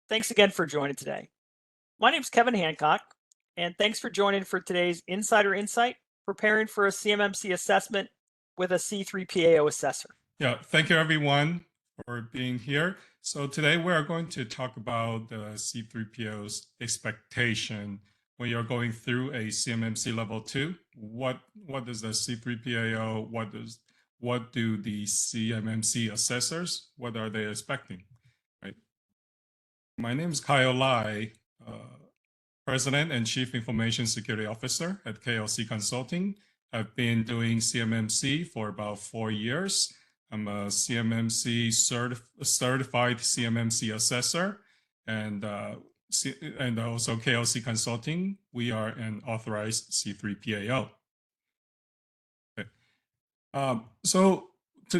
Thanks again for joining today. My name is Kevin Hancock, and thanks for joining for today's Insider Insight, preparing for a CMMC assessment with a C3PAO assessor. Yeah, thank you everyone for being here. So today we are going to talk about the C3PO's expectation when you're going through a CMMC level 2. What does the C3PAO, what do the CMMC assessors, what are they expecting, right? My name is Kyle Lai, President and Chief Information Security Officer at KLC Consulting. I've been doing CMMC for about 4 years. I'm a CMMC certified CMMC assessor, and also KLC Consulting. We are an authorized C3PAO. Okay.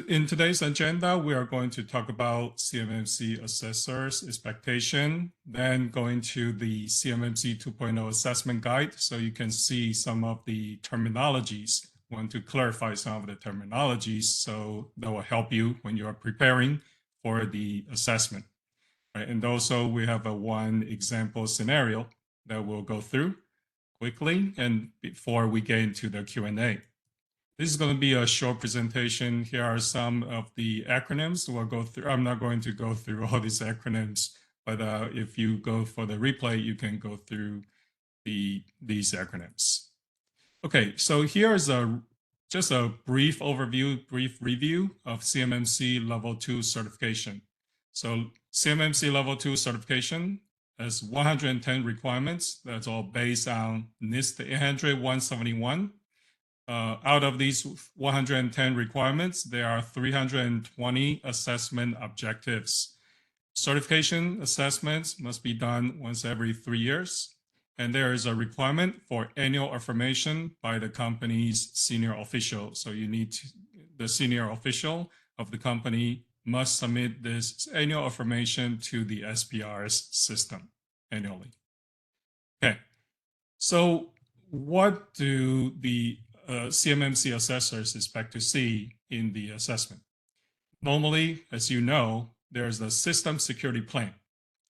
In today's agenda, we are going to talk about CMMC assessors expectation, then going to the CMMC 2.0 assessment guide, so you can see some of the terminologies. Want to clarify some of the terminologies, so that will help you when you are preparing for the assessment. Right? And also, we have one example scenario that we'll go through quickly, and before we get into the Q&A. This is going to be a short presentation. Here are some of the acronyms we'll go through. I'm not going to go through all these acronyms, but if you go for the replay, you can go through these acronyms. Okay, so here is just a brief overview, brief review of CMMC Level 2 certification. So CMMC Level 2 certification has 110 requirements. That's all based on NIST 800-171. Out of these 110 requirements, there are 320 assessment objectives. Certification assessments must be done once every 3 years, and there is a requirement for annual affirmation by the company's senior official. So the senior official of the company must submit this annual affirmation to the SPRS system annually. Okay, so what do the CMMC assessors expect to see in the assessment? Normally, as you know, there's the system security plan,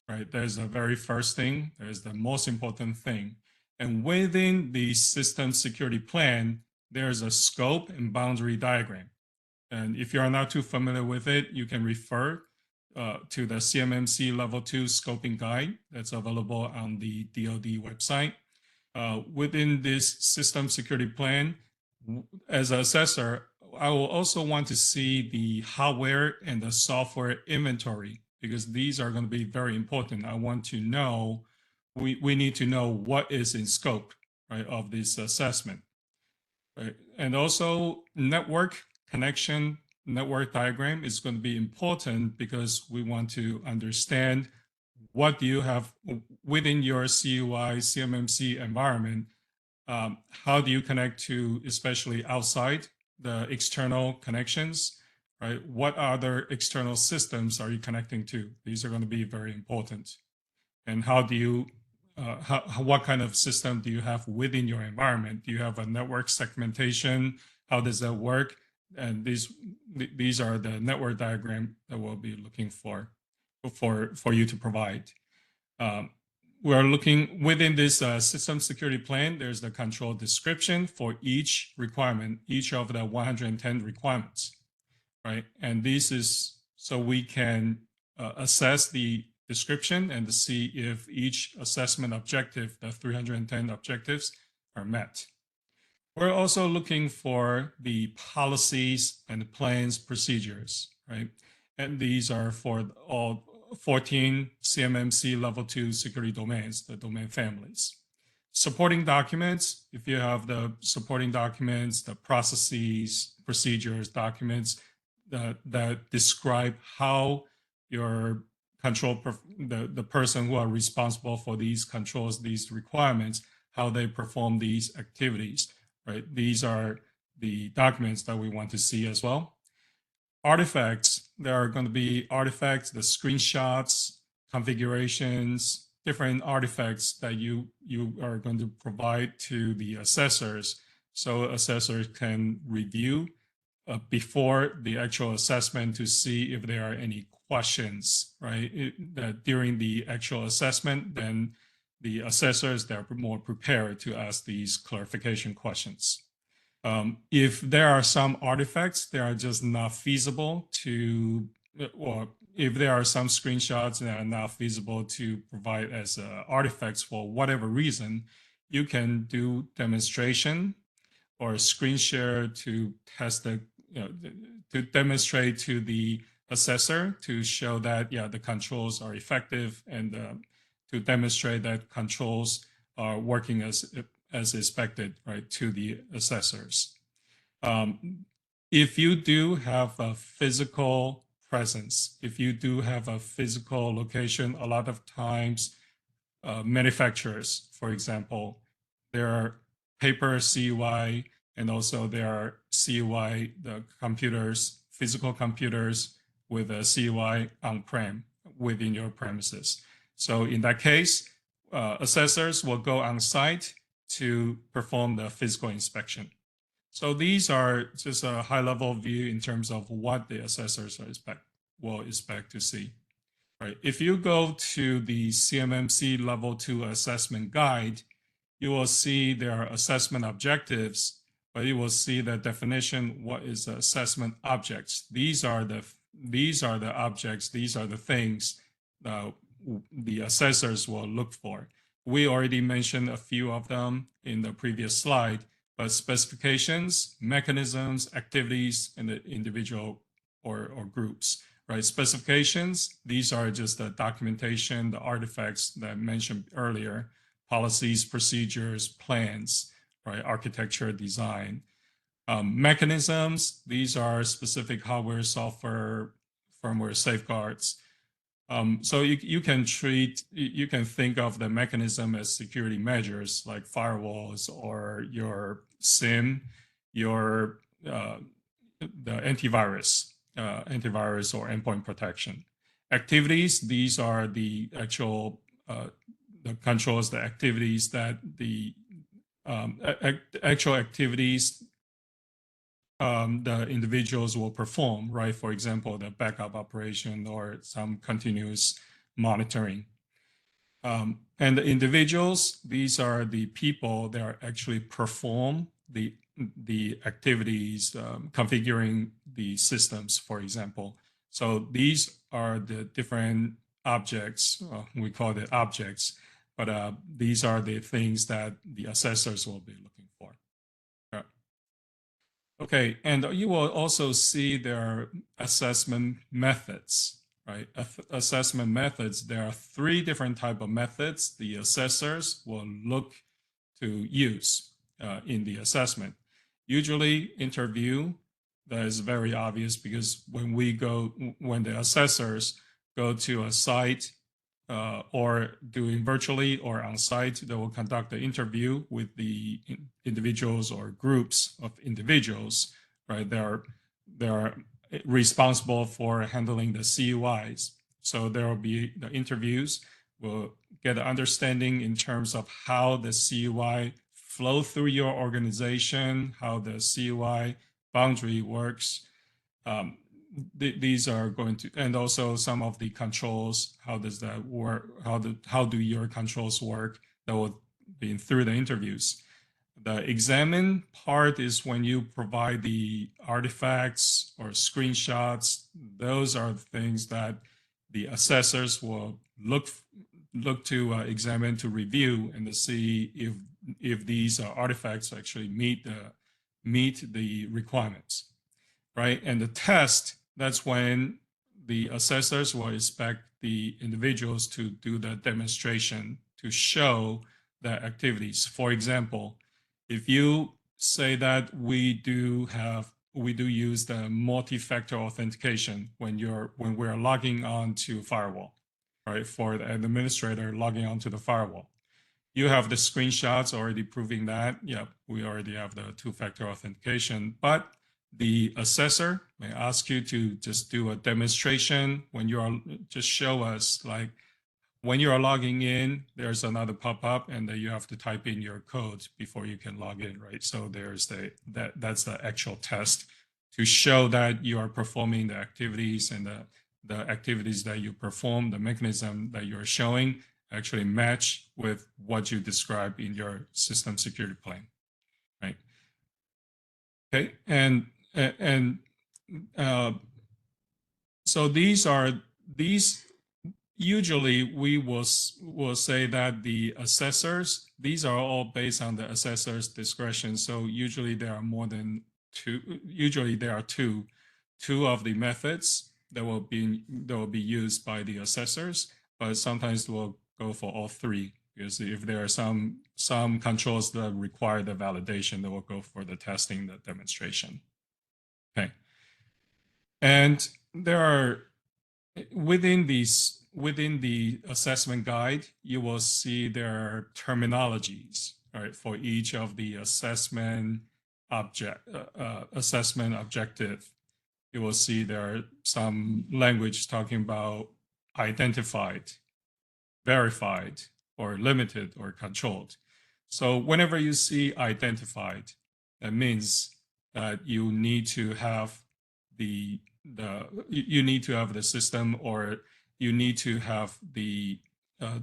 right? There's the very first thing, there's the most important thing. And within the system security plan, there's a scope and boundary diagram. And if you're not too familiar with it, you can refer to the CMMC Level 2 scoping guide that's available on the DoD website. Within this system security plan, as an assessor, I will also want to see the hardware and the software inventory, because these are going to be very important. I want to know, we need to know what is in scope, right, of this assessment. Right? And also network connection, network diagram is going to be important, because we want to understand what do you have within your CUI, CMMC environment. How do you connect to, especially outside the external connections, right? What other external systems are you connecting to? These are going to be very important. And how do you, what kind of system do you have within your environment? Do you have a network segmentation? How does that work? And these are the network diagram that we'll be looking for you to provide. We are looking within this system security plan, there's the control description for each requirement, each of the 110 requirements, right? And this is so we can assess the description and to see if each assessment objective, the 310 objectives, are met. We're also looking for the policies and plans, procedures, right? And these are for all 14 CMMC Level 2 security domains, the domain families. Supporting documents, if you have the supporting documents, the processes, procedures, documents that describe how your control, the person who are responsible for these controls, these requirements, how they perform these activities, right? These are the documents that we want to see as well. Artifacts, there are going to be artifacts, the screenshots, configurations, different artifacts that you are going to provide to the assessors, so assessors can review before the actual assessment to see if there are any questions, right, that during the actual assessment, then the assessors, they're more prepared to ask these clarification questions. If there are some artifacts that are just not feasible to, or if there are some screenshots that are not feasible to provide as artifacts for whatever reason, you can do demonstration or screen share to test the, to demonstrate to the assessor to show that, yeah, the controls are effective, and to demonstrate that controls are working as expected, right, to the assessors. If you do have a physical presence, if you do have a physical location, a lot of times manufacturers, for example, there are paper CUI, and also there are CUI, the computers, physical computers with a CUI on-prem within your premises. So in that case, assessors will go on site to perform the physical inspection. So these are just a high-level view in terms of what the assessors will expect to see. Right. If you go to the CMMC Level 2 assessment guide, you will see there are assessment objectives, but you will see the definition, what is assessment objects. These are the objects, these are the things the assessors will look for. We already mentioned a few of them in the previous slide, but specifications, mechanisms, activities, and the individual or groups. Right, specifications, these are just the documentation, the artifacts that I mentioned earlier, policies, procedures, plans, right, architecture, design. Mechanisms, these are specific hardware, software, firmware safeguards. So you can think of the mechanism as security measures like firewalls or your SIM, the antivirus or endpoint protection. Activities, these are the actual the controls, the activities that the actual activities the individuals will perform, right? For example, the backup operation or some continuous monitoring. And the individuals, these are the people that are actually perform the activities, configuring the systems, for example. So these are the different objects, we call it objects, but these are the things that the assessors will be looking for. Okay, and you will also see there are assessment methods, right? Assessment methods, there are 3 different types of methods the assessors will look to use in the assessment. Usually interview, that is very obvious because when the assessors go to a site or doing virtually or on site, they will conduct the interview with the individuals or groups of individuals, right? They are responsible for handling the CUIs. So there will be the interviews, will get an understanding in terms of how the CUI flow through your organization, how the CUI boundary works. These are going to, and also some of the controls, how does that work? How do your controls work? That will be through the interviews. The examine part is when you provide the artifacts or screenshots. Those are things that the assessors will look to examine, to review, and to see if these artifacts actually meet the requirements, right? And the test, that's when the assessors will expect the individuals to do the demonstration to show the activities. For example, if you say that we do use the multi-factor authentication when we're logging on to firewall, right? For the administrator logging onto the firewall, you have the screenshots already proving that. Yeah, we already have the 2-factor authentication, but the assessor may ask you to just do a demonstration when you are, just show us, like when you are logging in, there's another pop-up and then you have to type in your code before you can log in, right? So there's that's the actual test to show that you are performing the activities and the activities that you perform, the mechanism that you're showing actually match with what you describe in your system security plan, right? Okay, and so these usually we will say that the assessors, these are all based on the assessor's discretion. So usually there are more than two, usually there are two of the methods that will be used by the assessors, but sometimes we'll go for all three, because if there are some controls that require the validation, they will go for the testing, the demonstration. Okay. And there are, within the assessment guide, you will see there are terminologies, right, for each of the assessment objective. You will see there are some language talking about identified, verified, or limited, or controlled. So whenever you see identified, that means that you need to have the system, or you need to have the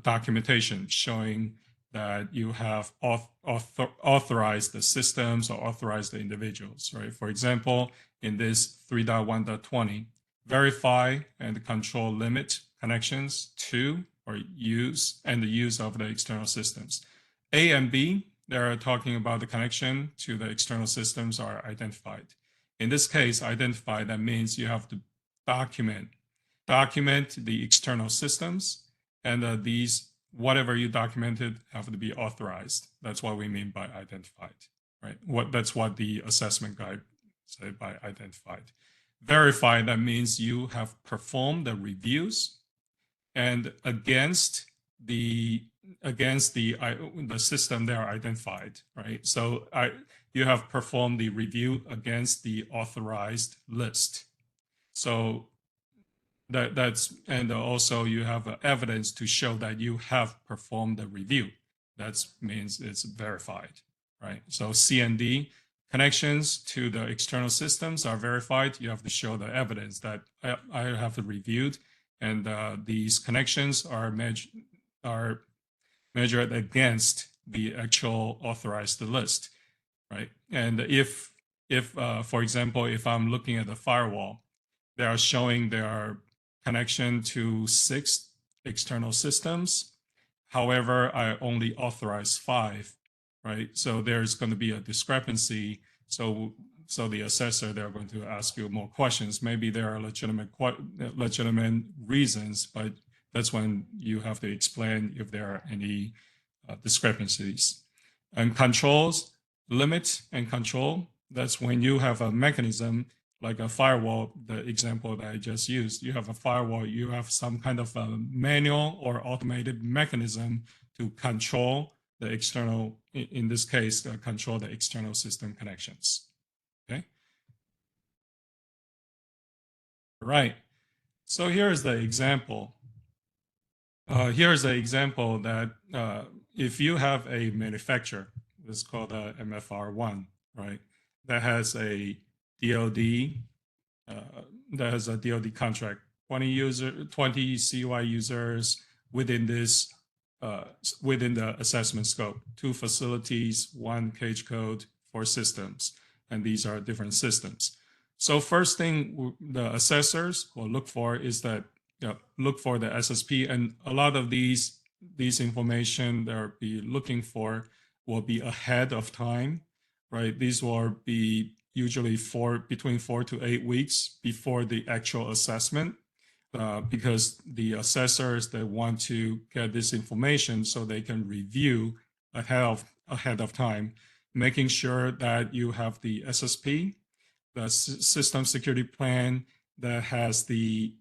documentation showing that you have authorized the systems or authorized the individuals, right? For example, in this 3.1.20, verify and control limit connections to or use and the use of the external systems. A and B, they're talking about the connection to the external systems are identified. In this case, identify, that means you have to document the external systems, and these, whatever you documented, have to be authorized. That's what we mean by identified, right? That's what the assessment guide said by identified. Verify, that means you have performed the reviews and against the system they are identified, right? So you have performed the review against the authorized list. So that's, and also you have evidence to show that you have performed the review. That means it's verified, right? So C and D, connections to the external systems are verified. You have to show the evidence that I have reviewed, and these connections are measured against the actual authorized list, right? And if for example, if I'm looking at the firewall, they are showing their connection to 6 external systems. However, I only authorize 5, right? So there's going to be a discrepancy. So the assessor, they're going to ask you more questions. Maybe there are legitimate reasons, but that's when you have to explain if there are any discrepancies. And controls, limit and control, that's when you have a mechanism like a firewall, the example that I just used. You have a firewall, you have some kind of a manual or automated mechanism to control the external, in this case, control the external system connections. Okay. All right. So here's the example. Here's the example that if you have a manufacturer, it's called a MFR1, right? That has a DoD, contract, 20 CY users within this, within the assessment scope, 2 facilities, 1 cage code, 4 systems, and these are different systems. So first thing the assessors will look for is that, look for the SSP, and a lot of these information they'll be looking for will be ahead of time, right? These will be usually between 4 to 8 weeks before the actual assessment, because the assessors, they want to get this information so they can review ahead of time, making sure that you have the SSP, the system security plan, that has the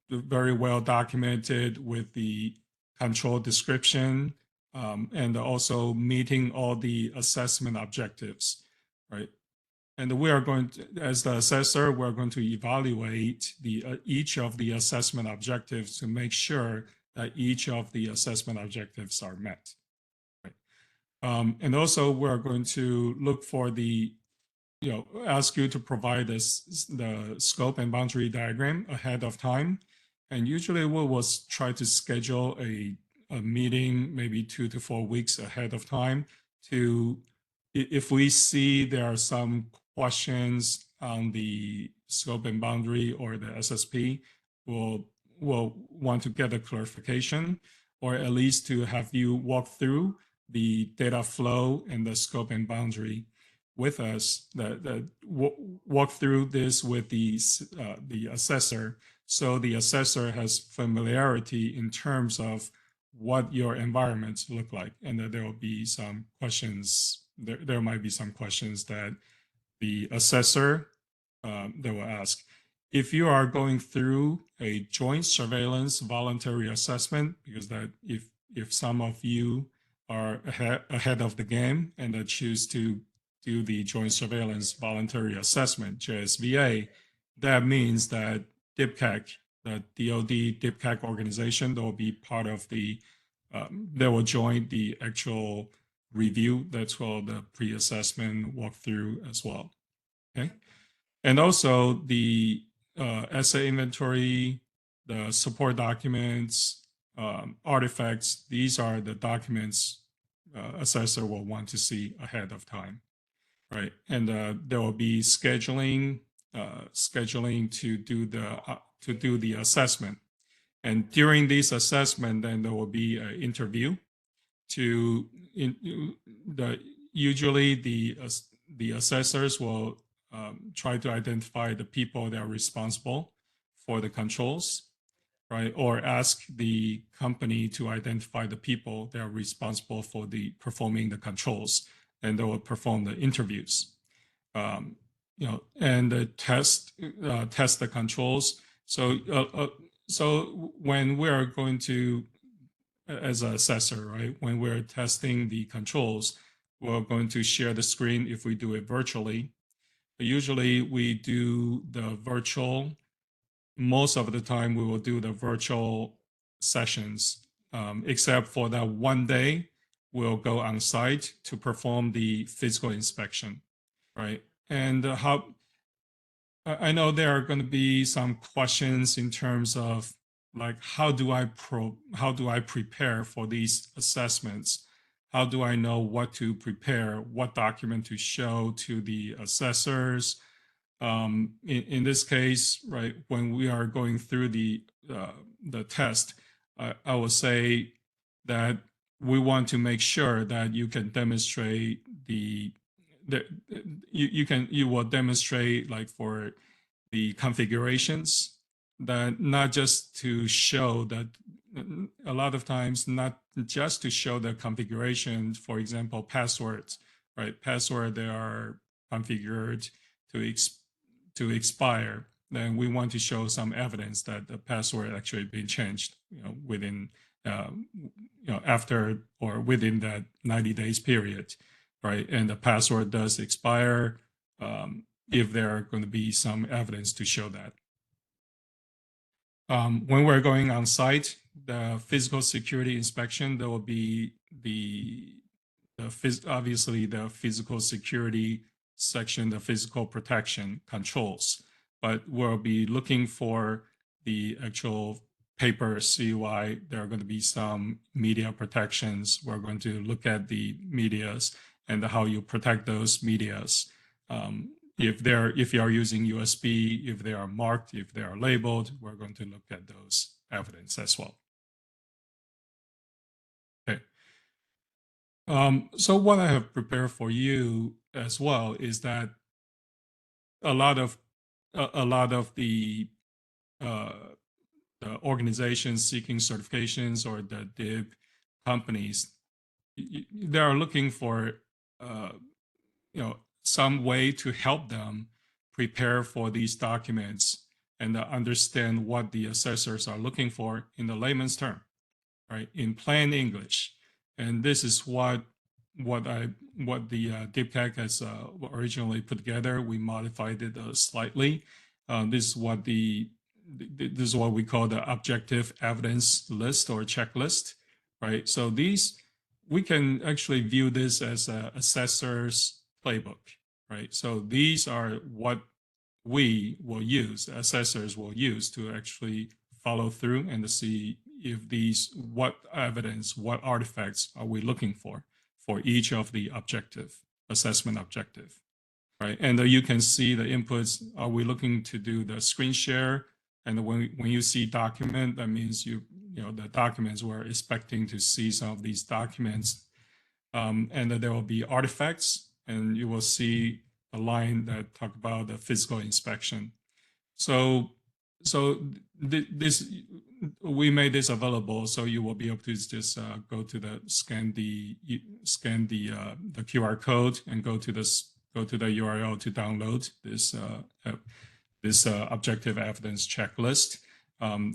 very well documented with the control description, and also meeting all the assessment objectives, right? And we are going to, as the assessor, we're going to evaluate each of the assessment objectives to make sure that each of the assessment objectives are met. Right? And also, we're going to look for the ask you to provide the scope and boundary diagram ahead of time. And usually we will try to schedule a meeting maybe 2 to 4 weeks ahead of time to, if we see there are some questions on the scope and boundary or the SSP, we'll want to get a clarification, or at least to have you walk through the data flow and the scope and boundary with us, walk through this with the assessor, so the assessor has familiarity in terms of what your environments look like, and that there will be some questions. There might be some questions that the assessor they will ask. If you are going through a joint surveillance voluntary assessment, because that if some of you are ahead of the game and that choose to do the joint surveillance voluntary assessment, JSVA, that means that DIPCAC, the DoD DIPCAC organization, that will be part of the, they will join the actual review. That's called the pre-assessment walkthrough as well. Okay, and also the essay inventory, the support documents, artifacts. These are the documents assessor will want to see ahead of time, right? And there will be scheduling to do the assessment. And during this assessment, then there will be an interview. Usually the assessors will try to identify the people that are responsible for the controls, right? Or ask the company to identify the people that are responsible for performing the controls, and they will perform the interviews, and test the controls. So when we are going to, as an assessor, right, when we're testing the controls, we're going to share the screen if we do it virtually. But usually we do the virtual. Most of the time we will do the virtual sessions, except for that one day we'll go on site to perform the physical inspection, right? And I know there are going to be some questions in terms of like, how do I prepare for these assessments? How do I know what to prepare, what document to show to the assessors? In this case, right, when we are going through the test, I will say that we want to make sure that you can demonstrate you will demonstrate, like, for the configurations, that not just to show that, a lot of times not just to show the configuration, for example, passwords, right? Password, they are configured to expire. Then we want to show some evidence that the password actually been changed, within, after or within that 90 days period, right? And the password does expire, if there are going to be some evidence to show that. When we're going on site, the physical security inspection, there will be obviously the physical security section, the physical protection controls, but we'll be looking for the actual paper CUI. There are going to be some media protections. We're going to look at the medias and how you protect those medias. If you are using USB, if they are marked, if they are labeled, we're going to look at those evidence as well. Okay. So what I have prepared for you as well is that a lot of the organizations seeking certifications, or the DIB companies, they are looking for some way to help them prepare for these documents and understand what the assessors are looking for in the layman's term, right, in plain English. And this is what the DIPCAC has originally put together. We modified it slightly. This is what we call the objective evidence list or checklist, right? So we can actually view this as an assessor's playbook, right? So these are what we will use, assessors will use to actually follow through and to see if these, what evidence, what artifacts are we looking for each of the assessment objective, right? And you can see the inputs. Are we looking to do the screen share? And when you see document, that means you know the documents, we're expecting to see some of these documents, and that there will be artifacts, and you will see a line that talk about the physical inspection. So this, we made this available, so you will be able to just go to the scan the QR code and go to the URL to download this objective evidence checklist.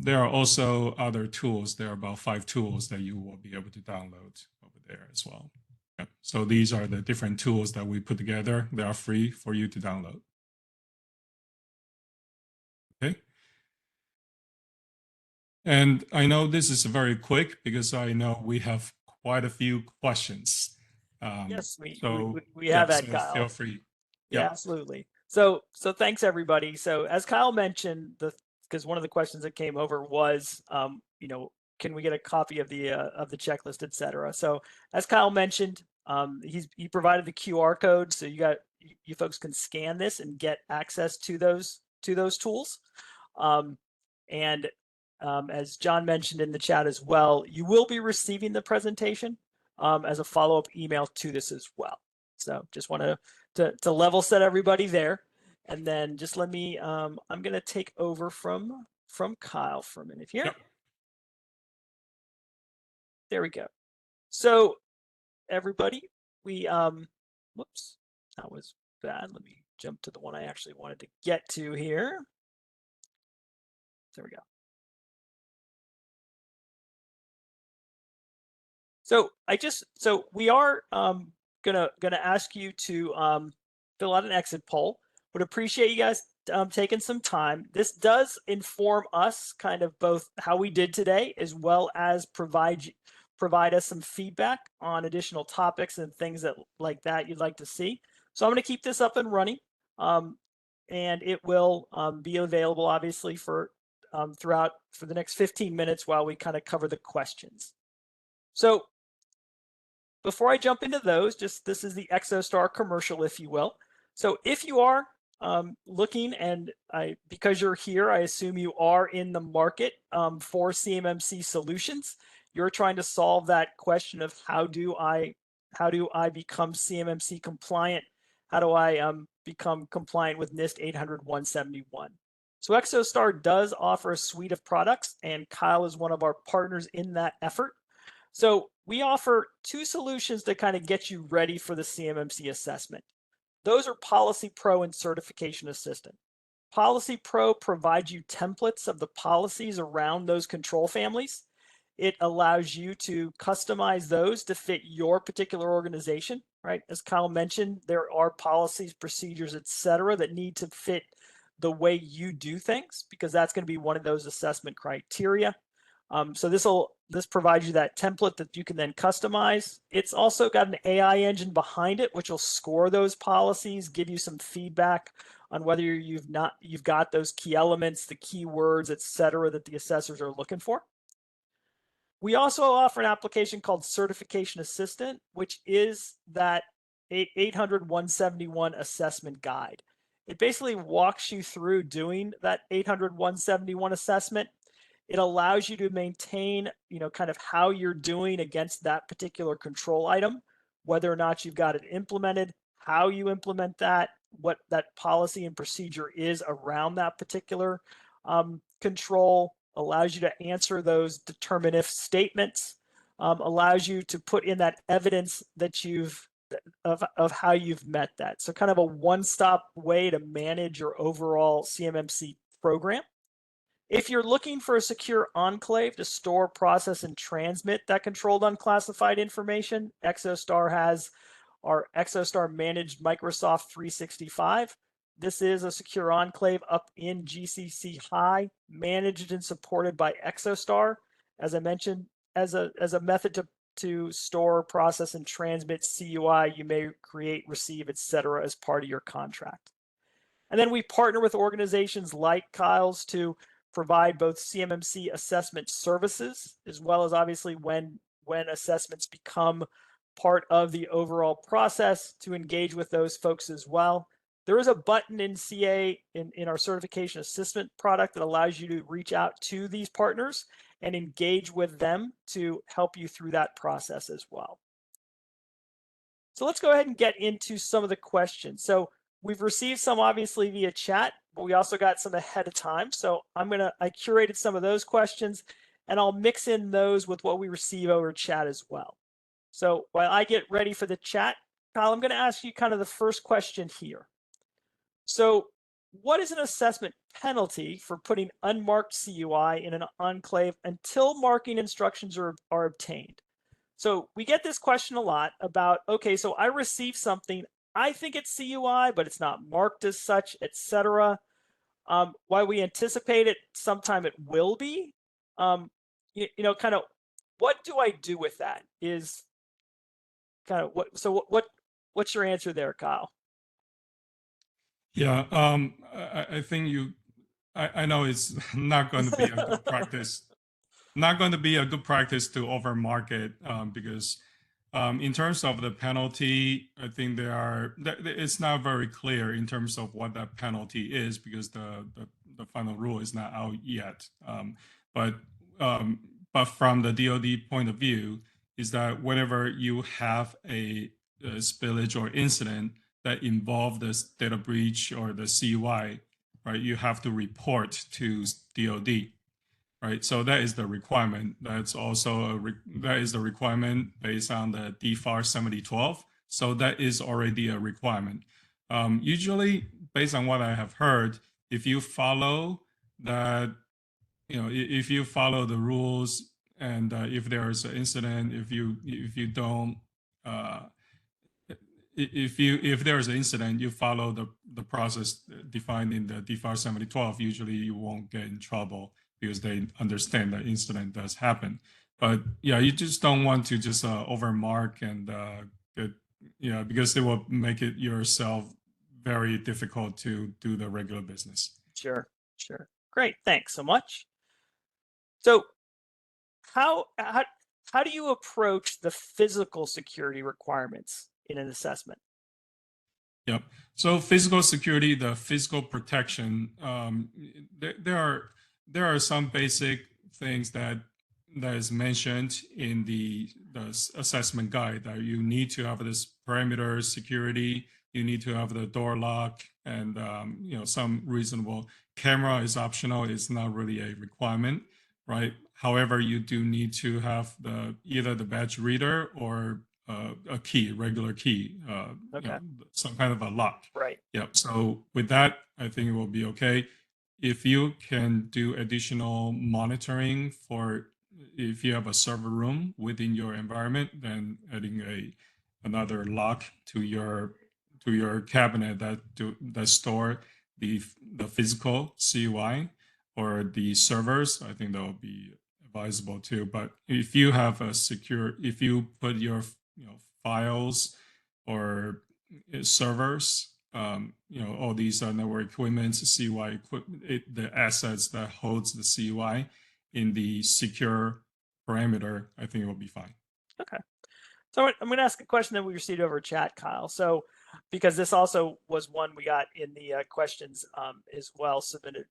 There are also other tools. There are about 5 tools that you will be able to download over there as well. Yeah. So these are the different tools that we put together. They are free for you to download. Okay. And I know this is very quick because I know we have quite a few questions. Yes, we have that, so Kyle. feel free. Yeah, absolutely. So thanks everybody. So as Kyle mentioned, because one of the questions that came over was, you know, can we get a copy of the checklist, et cetera. So as Kyle mentioned, he provided the QR code, so you folks can scan this and get access to those tools. And as John mentioned in the chat as well, you will be receiving the presentation as a follow-up email to this as well. So just want to level set everybody there. And then just let me, I'm going to take over from Kyle for a minute here. Yep. There we go. So everybody, we, whoops, that was bad. Let me jump to the one I actually wanted to get to here. There we go. So we are gonna ask you to fill out an exit poll. Would appreciate you guys taking some time. This does inform us kind of both how we did today, as well as provide us some feedback on additional topics and things like that you'd like to see. So I'm going to keep this up and running, and it will be available obviously for throughout for the next 15 minutes while we kind of cover the questions. So before I jump into those, this is the Exostar commercial, if you will. So if you are looking, and because you're here, I assume you are in the market for CMMC solutions. You're trying to solve that question of how do I become CMMC compliant? How do I become compliant with NIST 800-171? So Exostar does offer a suite of products, and Kyle is one of our partners in that effort. So we offer 2 solutions to kind of get you ready for the CMMC assessment. Those are Policy Pro and Certification Assistant. Policy Pro provides you templates of the policies around those control families. It allows you to customize those to fit your particular organization, right? As Kyle mentioned, there are policies, procedures, et cetera, that need to fit the way you do things, because that's going to be one of those assessment criteria. So this provides you that template that you can then customize. It's also got an AI engine behind it, which will score those policies, give you some feedback on whether you've got those key elements, the keywords, et cetera, that the assessors are looking for. We also offer an application called Certification Assistant, which is that 800-171 assessment guide. It basically walks you through doing that 800-171 assessment. It allows you to maintain, you know, kind of how you're doing against that particular control item, whether or not you've got it implemented, how you implement that, what that policy and procedure is around that particular control, allows you to answer those determine if statements, allows you to put in that evidence that of how you've met that. So kind of a one-stop way to manage your overall CMMC program. If you're looking for a secure enclave to store, process, and transmit that controlled unclassified information, Exostar has our Exostar Managed Microsoft 365. This is a secure enclave up in GCC High, managed and supported by Exostar. As I mentioned, as a method to store, process, and transmit CUI you may create, receive, etc. as part of your contract. And then we partner with organizations like Kyle's to provide both CMMC assessment services, as well as obviously when assessments become part of the overall process, to engage with those folks as well. There is a button in CA in our certification assessment product that allows you to reach out to these partners and engage with them to help you through that process as well. So let's go ahead and get into some of the questions. So we've received some obviously via chat, but we also got some ahead of time. So I curated some of those questions, and I'll mix in those with what we receive over chat as well. So while I get ready for the chat, Kyle, I'm going to ask you kind of the first question here. So what is an assessment penalty for putting unmarked CUI in an enclave until marking instructions are obtained? So we get this question a lot about, okay, so I received something, I think it's CUI, but it's not marked as such, etc. While we anticipate it, sometime it will be. You know, kind of, what do I do with that? Is kind of what. So what's your answer there, Kyle? Yeah, I think I know it's not going to be a good practice. Not going to be a good practice to overmarket because in terms of the penalty, I think it's not very clear in terms of what that penalty is because the final rule is not out yet. But from the DoD point of view, is that whenever you have a spillage or incident that involve this data breach or the CUI, right, you have to report to DoD. Right, so that is the requirement. That's also that is the requirement based on the DFAR 7012. So that is already a requirement. Usually, based on what I have heard, if you follow that, you know, if you follow the rules and if there is an incident, if you don't, if there is an incident, you follow the process defined in the DFAR 7012. Usually, you won't get in trouble, because they understand that incident does happen. But yeah, you just don't want to just overmark and because it will make it yourself very difficult to do the regular business. Sure. Great, thanks so much. So how do you approach the physical security requirements in an assessment? Yep. So physical security, the physical protection, there are some basic things that is mentioned in the assessment guide, that you need to have this perimeter security, you need to have the door lock, and you know, some reasonable camera is optional. It's not really a requirement, right? However, you do need to have either the badge reader or a key, regular key, Okay. you know, some kind of a lock. Right. Yeah. So with that, I think it will be okay. If you can do additional monitoring if you have a server room within your environment, then adding another lock to your cabinet that store the physical CUI or the servers, I think that will be advisable too. But if you have if you put your files or servers, you know, all these network equipment, CUI equipment, the assets that holds the CUI in the secure parameter, I think it will be fine. Okay. So I'm going to ask a question that we received over chat, Kyle. So because this also was one we got in the questions as well submitted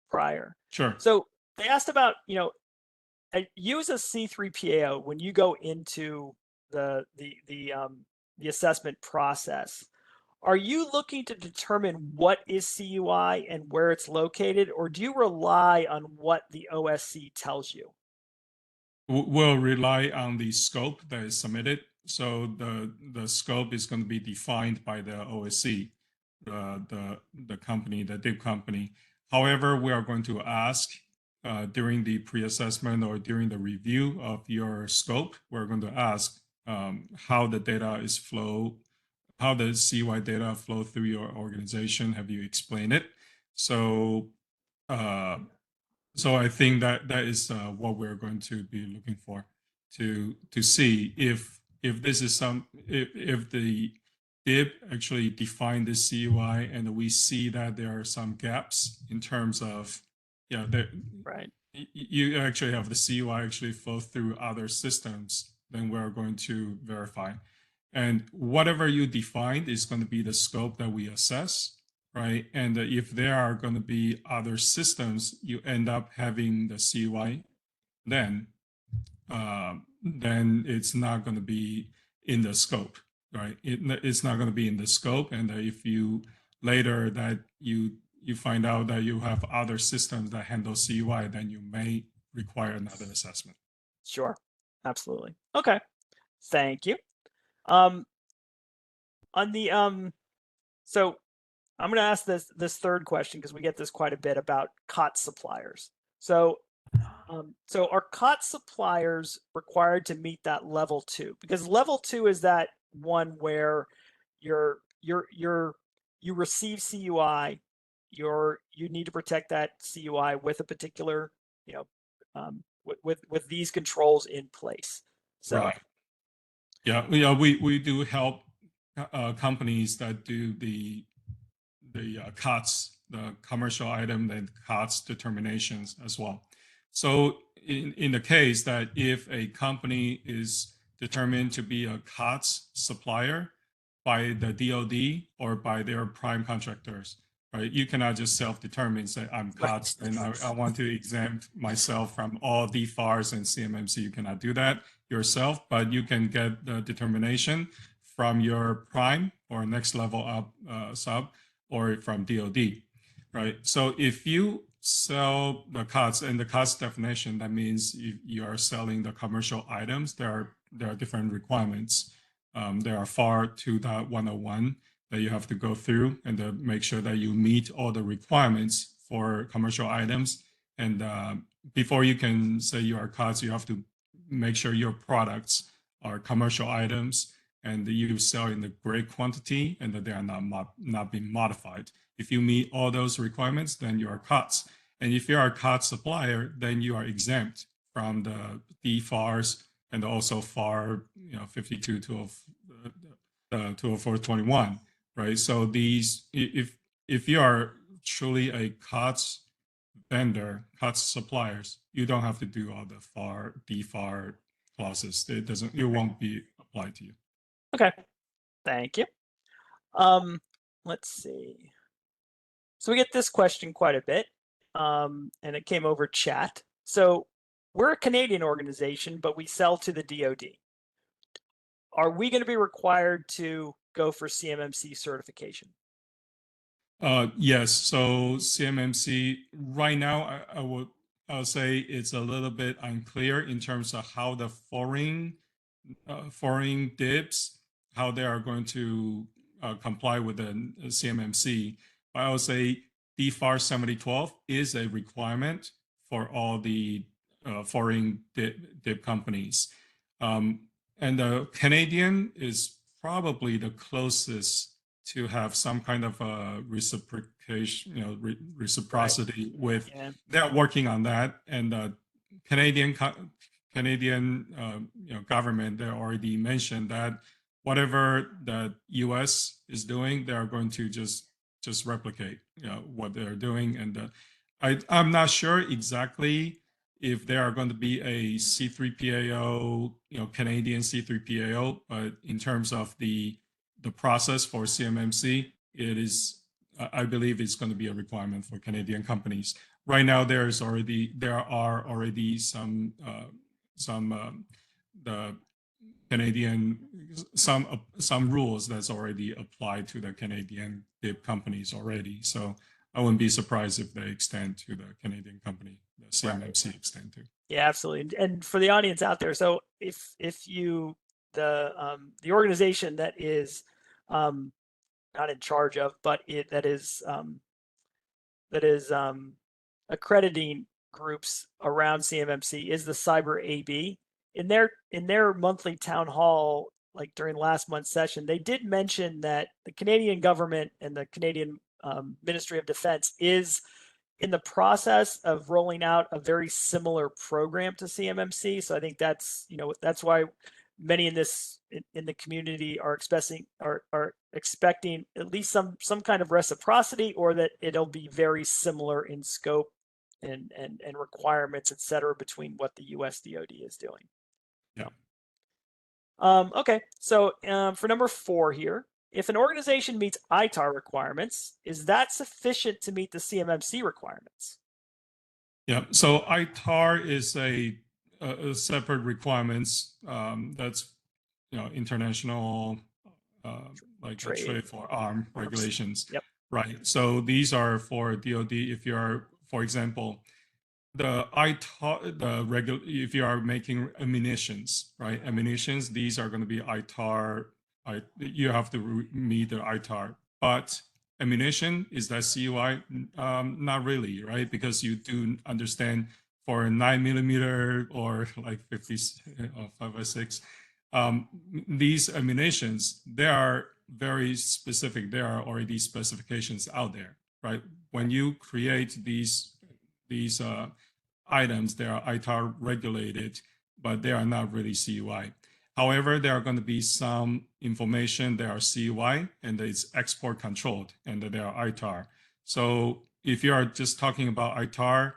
prior. Sure. So they asked about, you know, you as a C3PAO, when you go into the assessment process, are you looking to determine what is CUI and where it's located, or do you rely on what the OSC tells you? We'll rely on the scope that is submitted. So the scope is going to be defined by the OSC, the company, the DIB company. However, we are going to ask during the pre-assessment or during the review of your scope, we're going to ask how the data is how the CUI data flow through your organization. Have you explained it? So I think that is what we're going to be looking for. to see if this is if the DIB actually defined the CUI and we see that there are some gaps in terms of, Right. you actually have the CUI actually flow through other systems, then we're going to verify. And whatever you defined is going to be the scope that we assess, right? And if there are going to be other systems, you end up having the CUI, then it's not going to be in the scope, right? It's not going to be in the scope. And if you later that you find out that you have other systems that handle CUI, then you may require another assessment. Sure. Absolutely. Okay. Thank you. On the so I'm going to ask this third question because we get this quite a bit about COTS suppliers. So are COTS suppliers required to meet that level 2? Because level 2 is that one where you receive CUI, you need to protect that CUI with a particular, with these controls in place. So right. Yeah, we do help companies that do the COTS, the commercial item and COTS determinations as well. So in the case that if a company is determined to be a COTS supplier by the DoD or by their prime contractors, right? You cannot just self-determine, say, I'm COTS and I want to exempt myself from all DFARS and CMMC. You cannot do that yourself, but you can get the determination from your prime or next level up sub or from DoD, right? So if you sell the COTS, and the COTS definition, that means you are selling the commercial items, there are different requirements. There are FAR 2.101 that you have to go through and to make sure that you meet all the requirements for commercial items. And before you can say you are COTS, you have to make sure your products are commercial items and you sell in the great quantity and that they are not being modified. If you meet all those requirements, then you are COTS. And if you are a COTS supplier, then you are exempt from the DFARS and also FAR 52, 20421, right? So these, if you are truly a COTS vendor, COTS suppliers, you don't have to do all the FAR, DFAR clauses. It won't be applied to you. Okay, thank you. Let's see. So we get this question quite a bit, and it came over chat. So we're a Canadian organization, but we sell to the DoD. Are we going to be required to go for CMMC certification? Yes. So CMMC right now, I'll say it's a little bit unclear in terms of how the foreign DIBs, how they are going to comply with the CMMC. But I would say DFAR 7012 is a requirement for all the foreign DIB companies. And the Canadian is probably the closest to have some kind of a reciprocation, reciprocity right. With. Yeah. They're working on that, and the Canadian government, they already mentioned that whatever the U.S. is doing, they are going to just replicate what they're doing. And I'm not sure exactly if there are going to be a C3PAO, Canadian C3PAO, but in terms of the process for CMMC, it is, I believe it's going to be a requirement for Canadian companies. Right now, there are already some the Canadian some rules that's already applied to the Canadian DIB companies already. So I wouldn't be surprised if they extend to the Canadian company, the CMMC right. Extend to. Yeah, absolutely. And for the audience out there, so if you the organization that is not in charge of, but that is accrediting groups around CMMC is the Cyber AB. In their monthly town hall, like during last month's session, they did mention that the Canadian government and the Canadian Ministry of Defense is in the process of rolling out a very similar program to CMMC. So I think that's, that's why many in the community are expecting at least some kind of reciprocity, or that it'll be very similar in scope and requirements, et cetera, between what the US DoD is doing. Yeah. Okay, so for number 4 here, if an organization meets ITAR requirements, is that sufficient to meet the CMMC requirements? Yeah, so ITAR is a separate requirements that's international like trade for arms regulations. Yep. Right. So these are for DoD. If you're, for example, the ITAR, if you are making ammunitions, right? Ammunitions, these are going to be ITAR. You have to meet the ITAR, but ammunition, is that CUI? Not really, right? Because you do understand for a 9mm or like 50 or 5.56, these ammunitions, they are very specific. There are already specifications out there, right? When you create these items, they are ITAR regulated, but they are not really CUI. However, there are going to be some information that are CUI and it's export controlled and that they are ITAR. So if you are just talking about ITAR,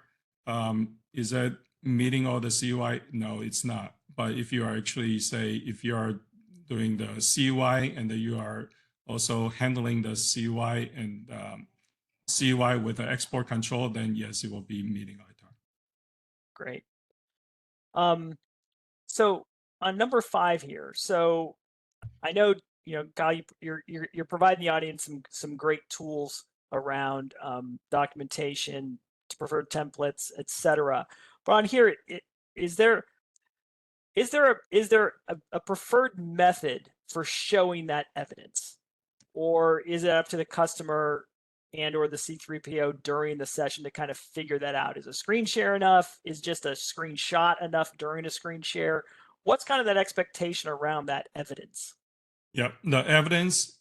is that meeting all the CUI? No, it's not. But if you are actually, say, if you are doing the CUI and that you are also handling the CUI and CUI with the export control, then yes, it will be meeting ITAR. Great. So on number 5 here, so I know, Kyle, you're providing the audience some great tools around documentation, to preferred templates, etc. But on here, is there a preferred method for showing that evidence, or is it up to the customer and or the C3PO during the session to kind of figure that out? Is a screen share enough? Is just a screenshot enough during a screen share? What's kind of that expectation around that evidence? Yeah, the evidence.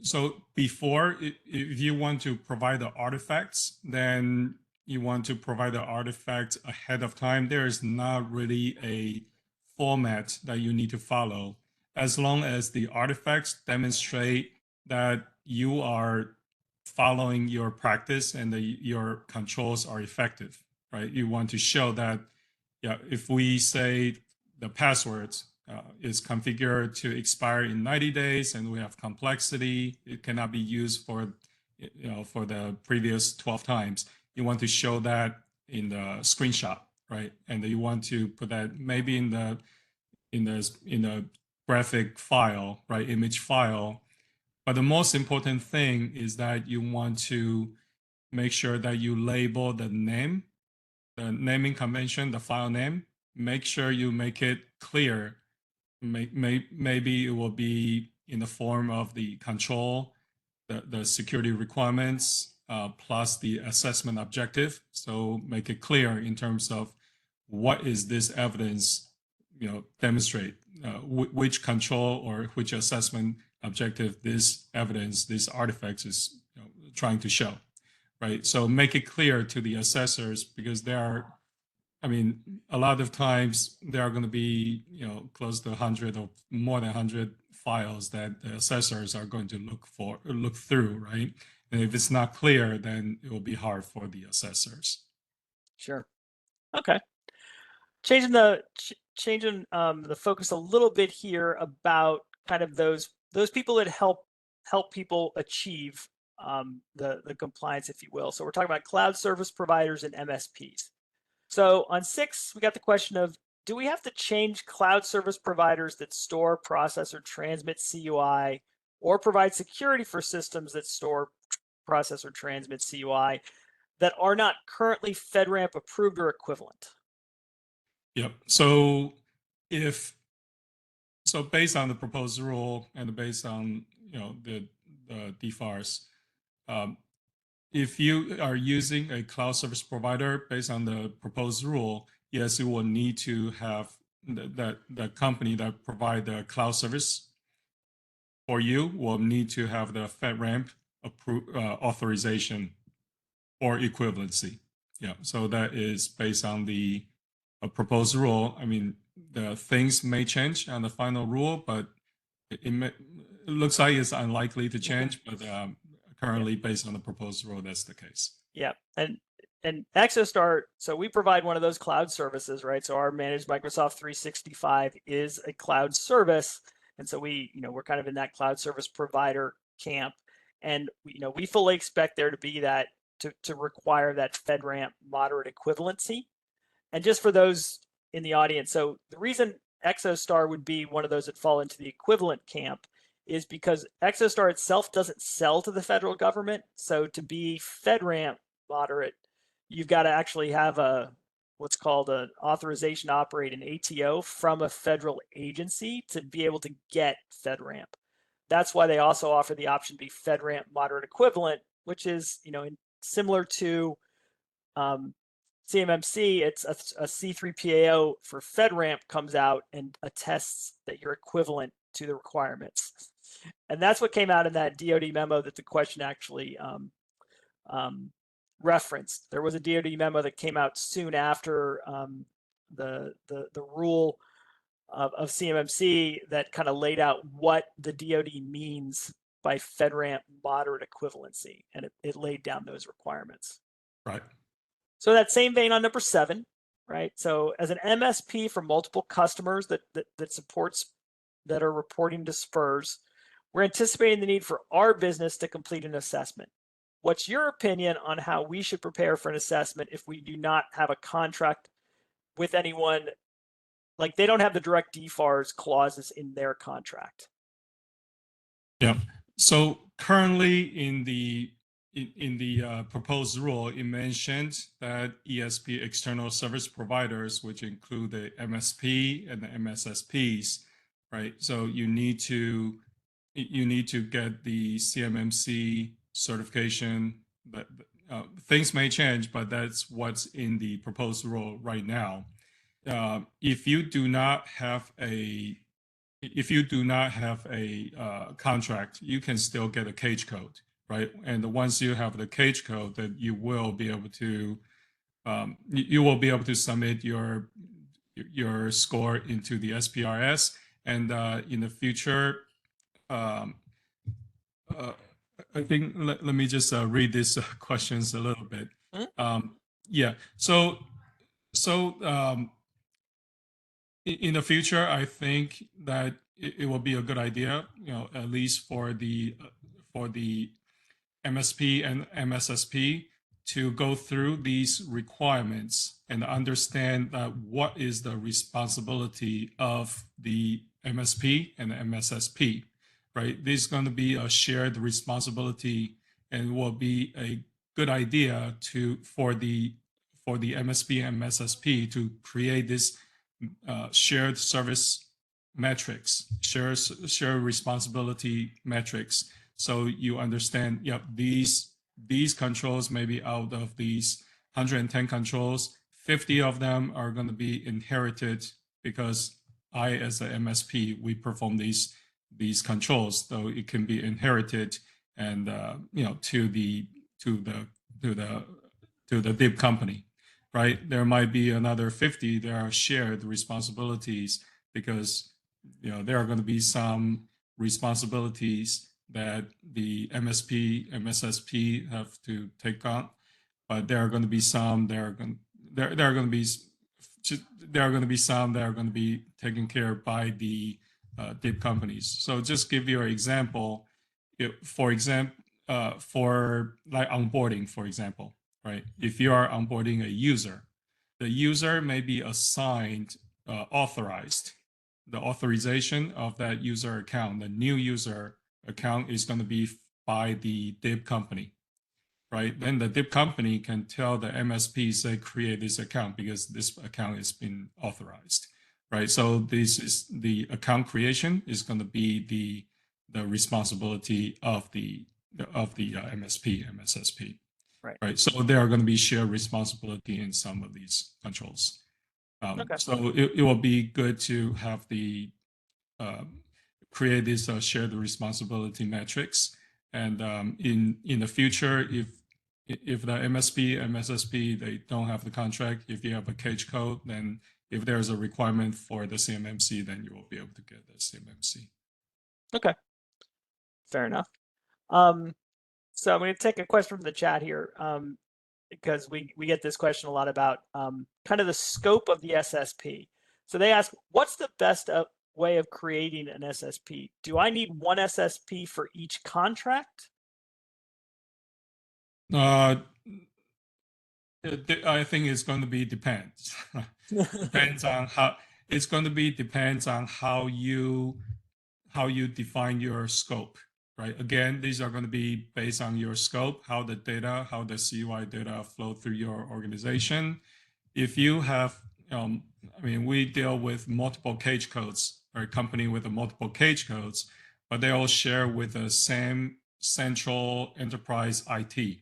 So before, if you want to provide the artifacts, then you want to provide the artifacts ahead of time. There is not really a format that you need to follow, as long as the artifacts demonstrate that you are following your practice and your controls are effective, right? You want to show that, yeah, if we say the passwords is configured to expire in 90 days and we have complexity, it cannot be used for the previous 12 times. You want to show that in the screenshot, right? And you want to put that maybe in the graphic file, right? Image file. But the most important thing is that you want to make sure that you label the name, the naming convention, the file name. Make sure you make it clear. Maybe it will be in the form of the control, the security requirements, plus the assessment objective. So make it clear in terms of what is this evidence, demonstrate, which control or which assessment objective this evidence, this artifacts is trying to show, right? So make it clear to the assessors, because there are, a lot of times there are going to be, close to 100 or more than 100 files that the assessors are going to look through, right? And if it's not clear, then it will be hard for the assessors. Sure. Okay. Changing the focus a little bit here about kind of those people that help people achieve the compliance, if you will. So we're talking about cloud service providers and MSPs. So on 6, we got the question of, do we have to change cloud service providers that store, process, or transmit CUI, or provide security for systems that store, process, or transmit CUI that are not currently FedRAMP approved or equivalent? Yep. So based on the proposed rule and based on the DFARS, if you are using a cloud service provider based on the proposed rule, yes, you will need to have the company that provide the cloud service for you will need to have the FedRAMP authorization or equivalency. Yeah, so that is based on the proposed rule. I mean, the things may change on the final rule, but it looks like it's unlikely to change. But currently, based on the proposed rule, that's the case. Yeah, and Exostar, so we provide one of those cloud services, right? So our managed Microsoft 365 is a cloud service, and so we're kind of in that cloud service provider camp, and we fully expect there to be that to require that FedRAMP moderate equivalency. And just for those in the audience, so the reason Exostar would be one of those that fall into the equivalent camp is because Exostar itself doesn't sell to the federal government. So to be FedRAMP moderate, you've got to actually have what's called an authorization to operate an ATO from a federal agency to be able to get FedRAMP. That's why they also offer the option to be FedRAMP moderate equivalent, which is similar to CMMC. It's a C3PAO for FedRAMP comes out and attests that you're equivalent to the requirements. And that's what came out in that DoD memo that the question actually referenced. There was a DoD memo that came out soon after the rule of CMMC that kind of laid out what the DoD means by FedRAMP moderate equivalency, and it laid down those requirements. Right. So that same vein on number 7, right? So as an MSP for multiple customers that supports that are reporting to SPRS, we're anticipating the need for our business to complete an assessment. What's your opinion on how we should prepare for an assessment if we do not have a contract with anyone, like they don't have the direct DFARS clauses in their contract? Yeah. So currently in the proposed rule, it mentioned that ESP external service providers, which include the MSP and the MSSPs, right? So you need to get the CMMC certification. But things may change, but that's what's in the proposed rule right now. If you do not have a contract, you can still get a cage code, right? And once you have the cage code, that you will be able to submit your score into the SPRS, and in the future, I think let me just read these questions a little bit. Yeah. So in the future, I think that it will be a good idea, at least for the MSP and MSSP, to go through these requirements and understand what is the responsibility of the MSP and the MSSP, right? This is going to be a shared responsibility, and will be a good idea for the MSP and MSSP to create this shared service metrics, shared responsibility metrics. So you understand, these controls, maybe out of these 110 controls, 50 of them are going to be inherited because I, as a MSP, we perform these controls. So it can be inherited and to the DIB company, right? There might be another 50 that are shared responsibilities, because there are going to be some responsibilities that the MSP, MSSP have to take on, but there are going to be some that are going to be taken care of by the DIB companies. So just give you an example. For like onboarding, for example, right? If you are onboarding a user, the user may be assigned authorized. The authorization of that user account, the new user account, is going to be by the DIB company, right? Then the DIB company can tell the MSP, say, create this account because this account has been authorized, right? So this is the account creation is going to be the responsibility of the MSP, MSSP, right? So there are going to be shared responsibility in some of these controls. So it will be good to have the create this shared responsibility metrics, and in the future, if the MSP, MSSP, they don't have the contract, if you have a cage code, then if there's a requirement for the CMMC, then you will be able to get the CMMC. Okay, fair enough. So I'm going to take a question from the chat here, because we get this question a lot about kind of the scope of the SSP. So they ask, what's the best way of creating an SSP? Do I need one SSP for each contract? I think it's going to be depends. Depends on how it's going to be depends on how you define your scope, right? Again, these are going to be based on your scope, how the CUI data flow through your organization. If you have, I mean, we deal with multiple cage codes, or a company with multiple cage codes, but they all share with the same central enterprise IT,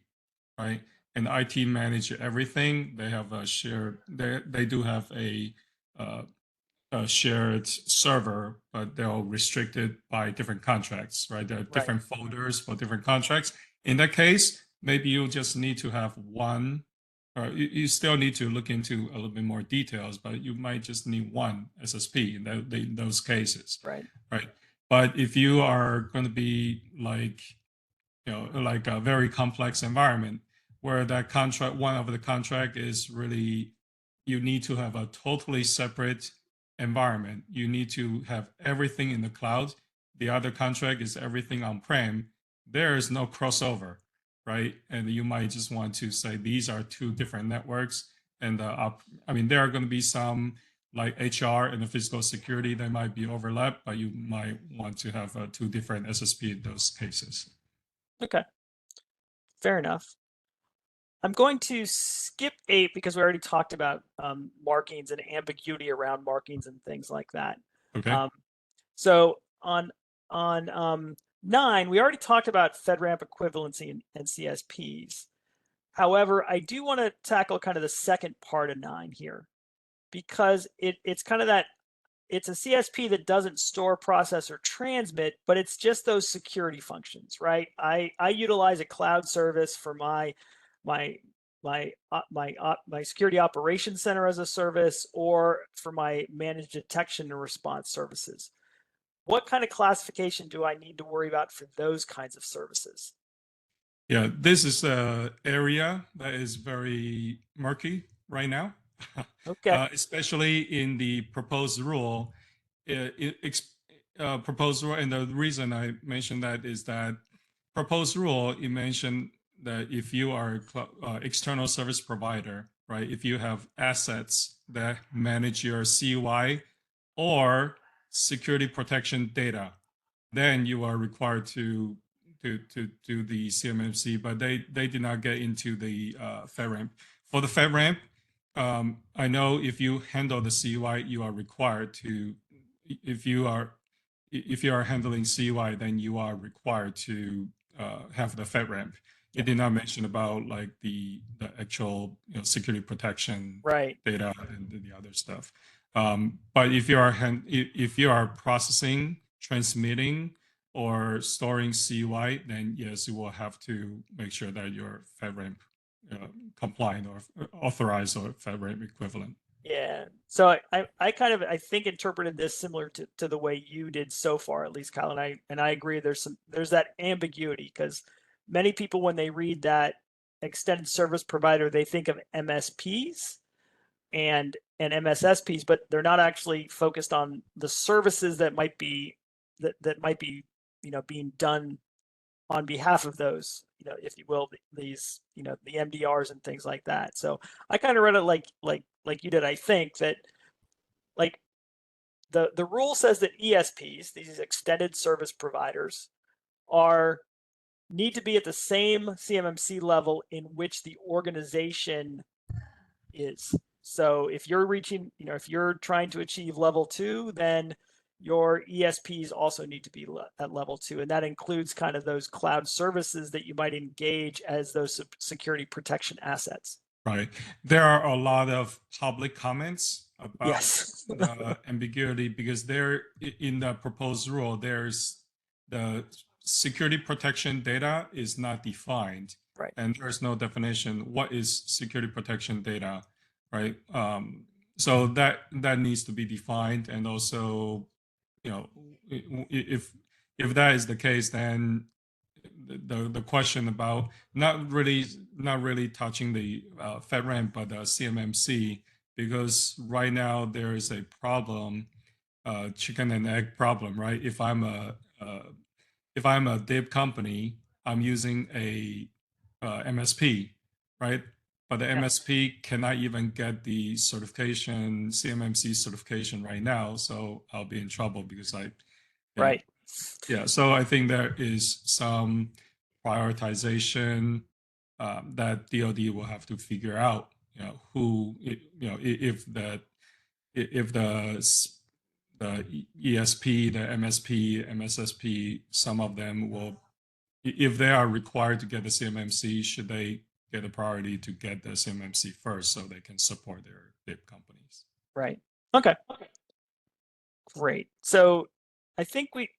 right? And IT manage everything. They have a shared. They do have a shared server, but they're all restricted by different contracts, right? There are different folders for different contracts. In that case, maybe you just need to have one, or you still need to look into a little bit more details, but you might just need one SSP in those cases, Right. right? But if you are going to be like, like a very complex environment where that contract, one of the contract is really, you need to have a totally separate environment. You need to have everything in the cloud. The other contract is everything on-prem. There is no crossover, right? And you might just want to say these are two different networks. And I mean, there are going to be some like HR and the physical security that might be overlapped, but you might want to have two different SSP in those cases. Okay, fair enough. I'm going to skip 8 because we already talked about markings and ambiguity around markings and things like that. Okay. So on 9, we already talked about FedRAMP equivalency and CSPs. However, I do want to tackle kind of the second part of 9 here, because it's kind of that, it's a CSP that doesn't store, process, or transmit, but it's just those security functions, right? I utilize a cloud service for my security operations center as a service, or for my managed detection and response services. What kind of classification do I need to worry about for those kinds of services? Yeah, this is an area that is very murky right now, Okay. especially in the proposed rule. Proposed rule, and the reason I mentioned that is that proposed rule, it mentioned that if you are external service provider, right, if you have assets that manage your CUI or security protection data, then you are required to do the CMMC, but they did not get into the FedRAMP. For the FedRAMP, I know if you handle the CUI, you are required to, if you are handling CUI, then you are required to have the FedRAMP. It did not mention about like the actual security protection data and the other stuff. But if you are processing, transmitting, or storing CUI, then yes, you will have to make sure that you're FedRAMP compliant or authorized or FedRAMP equivalent. Yeah. So I kind of, I think, interpreted this similar to the way you did so far, at least, Kyle, and I agree. There's that ambiguity, because many people, when they read that extended service provider, they think of MSPs and MSSPs, but they're not actually focused on the services that might be being done on behalf of those, if you will, these, the MDRs and things like that. So I kind of read it like you did. I think that, like, the rule says that ESPs, these extended service providers, need to be at the same CMMC level in which the organization is. So if you're reaching, if you're trying to achieve level 2, then your ESPs also need to be at level 2. And that includes kind of those cloud services that you might engage as those security protection assets. Right. There are a lot of public comments about the ambiguity, because there in the proposed rule, there's the security protection data is not defined, Right. and there's no definition. What is security protection data, right? So that needs to be defined, and also, if that is the case, then the question about not really touching the FedRAMP but the CMMC, because right now there is a problem, chicken and egg problem, right? If I'm a DIB company, I'm using a MSP, right? But the MSP cannot even get the certification, CMMC certification right now, so I'll be in trouble because Right. yeah. So I think there is some prioritization that DoD will have to figure out. Who, if the ESP, the MSP, MSSP, some of them will, if they are required to get the CMMC, should they get a priority to get the CMMC first so they can support their DIB companies? Right. Okay. Great. So I think we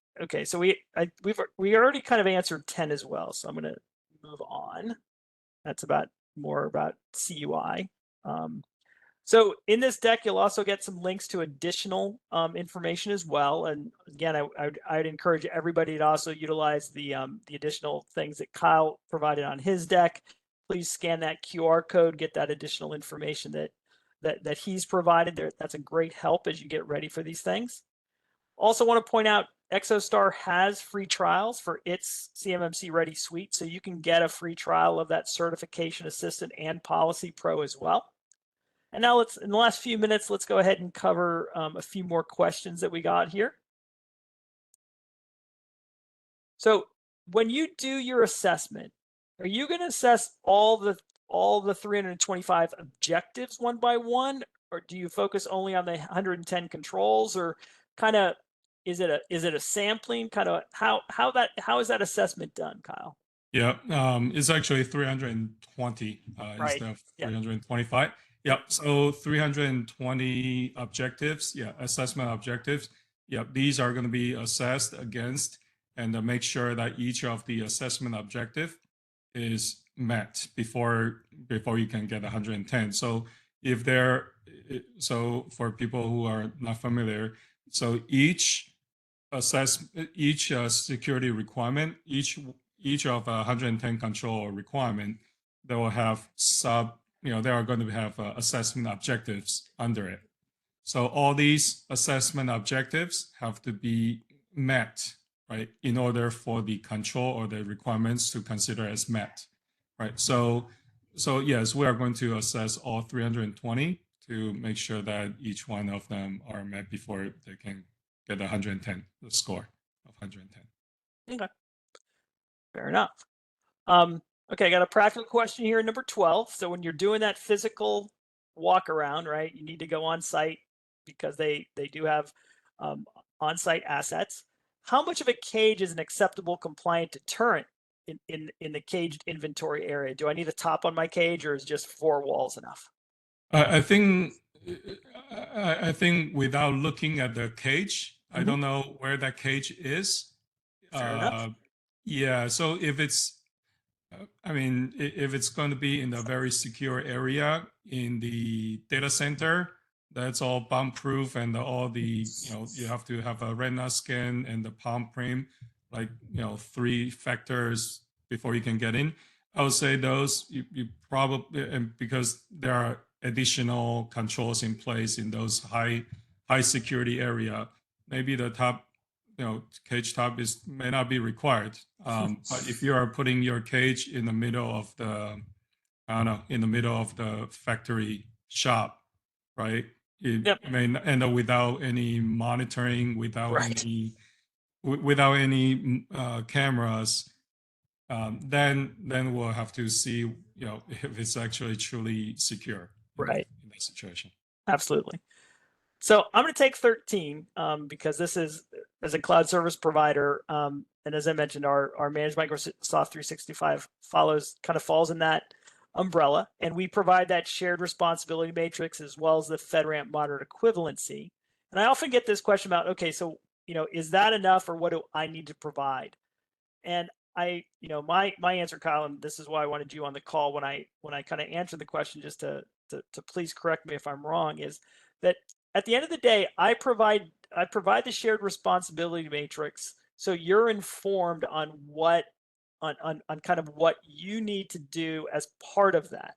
already kind of answered 10 as well. So I'm going to move on. That's more about CUI. So in this deck, you'll also get some links to additional information as well. And again, I'd encourage everybody to also utilize the additional things that Kyle provided on his deck. Please scan that QR code, get that additional information that he's provided there. That's a great help as you get ready for these things. Also want to point out, Exostar has free trials for its CMMC Ready suite, so you can get a free trial of that Certification Assistant and Policy Pro as well. And now in the last few minutes, let's go ahead and cover a few more questions that we got here. So when you do your assessment, are you going to assess all the 325 objectives one by one, or do you focus only on the 110 controls, or kind of is it a sampling? Kind of how is that assessment done, Kyle? Yeah, it's actually 320 Right. instead of 325. Yep. So 320 objectives. Yeah, assessment objectives. Yep. These are going to be assessed against, and make sure that each of the assessment objective is met before you can get 110. So for people who are not familiar, so each security requirement, each of 110 control requirement, they will have they are going to have assessment objectives under it. So all these assessment objectives have to be met, right, in order for the control or the requirements to consider as met, right? So yes, we are going to assess all 320 to make sure that each one of them are met before they can get 110, the score of 110. Okay, fair enough. Okay, I got a practical question here, number 12. So when you're doing that physical walk around, right, you need to go on site because they do have on-site assets. How much of a cage is an acceptable compliant deterrent in the caged inventory area? Do I need a top on my cage, or is just 4 walls enough? I think without looking at the cage, I don't know where that cage is. Fair enough. Yeah, so if it's if it's going to be in a very secure area in the data center, that's all bomb-proof, and all the, you have to have a retina scan and the palm print, like, 3 factors before you can get in. I would say those, you probably, and because there are additional controls in place in those high security area, maybe the top, cage top may not be required. But if you are putting your cage in the middle of the, in the middle of the factory shop, right? It may end up without any monitoring, without any cameras. Then we'll have to see, if it's actually truly secure in that situation. Absolutely. So I'm going to take 13 because this is, as a cloud service provider, and as I mentioned, our managed Microsoft 365 kind of falls in that umbrella, and we provide that shared responsibility matrix as well as the FedRAMP moderate equivalency. And I often get this question about, okay, so is that enough, or what do I need to provide? And my answer, Kyle, and this is why I wanted you on the call when I kind of answered the question, just to please correct me if I'm wrong, is that at the end of the day, I provide the shared responsibility matrix, so you're informed on kind of what you need to do as part of that.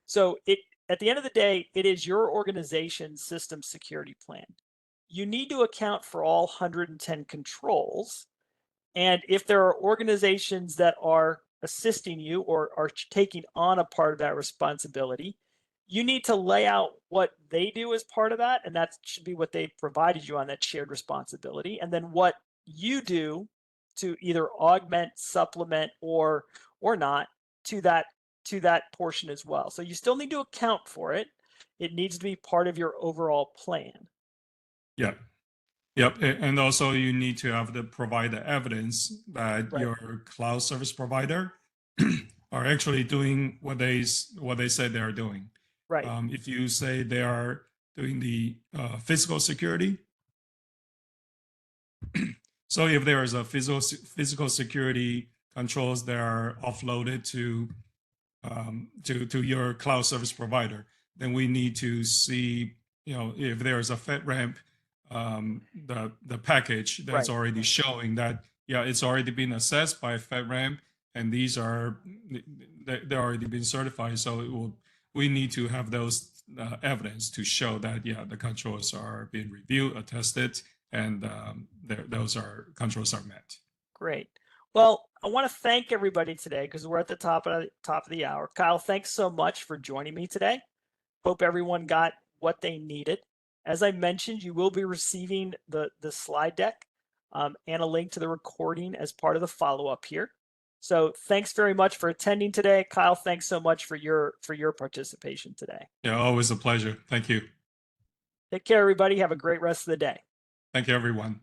So at the end of the day, it is your organization's system security plan. You need to account for all 110 controls. And if there are organizations that are assisting you or are taking on a part of that responsibility, you need to lay out what they do as part of that. And that should be what they provided you on that shared responsibility. And then what you do to either augment, supplement, or not to that portion as well. So you still need to account for it. It needs to be part of your overall plan. Yeah. Yep. And also you need to have to provide the evidence that Right. your cloud service provider are actually doing what they said they are doing. Right. If you say they are doing the physical security, so if there is a physical security controls that are offloaded to your cloud service provider, then we need to see, if there's a FedRAMP, the package that's Right. already showing that, it's already been assessed by FedRAMP, and they're already been certified. So we need to have those evidence to show that, the controls are being reviewed, attested, and those controls are met. Great. Well, I want to thank everybody today because we're at the top of the hour. Kyle, thanks so much for joining me today. Hope everyone got what they needed. As I mentioned, you will be receiving the slide deck and a link to the recording as part of the follow-up here. So thanks very much for attending today. Kyle, thanks so much for your participation today. Yeah, always a pleasure. Thank you. Take care, everybody. Have a great rest of the day. Thank you, everyone.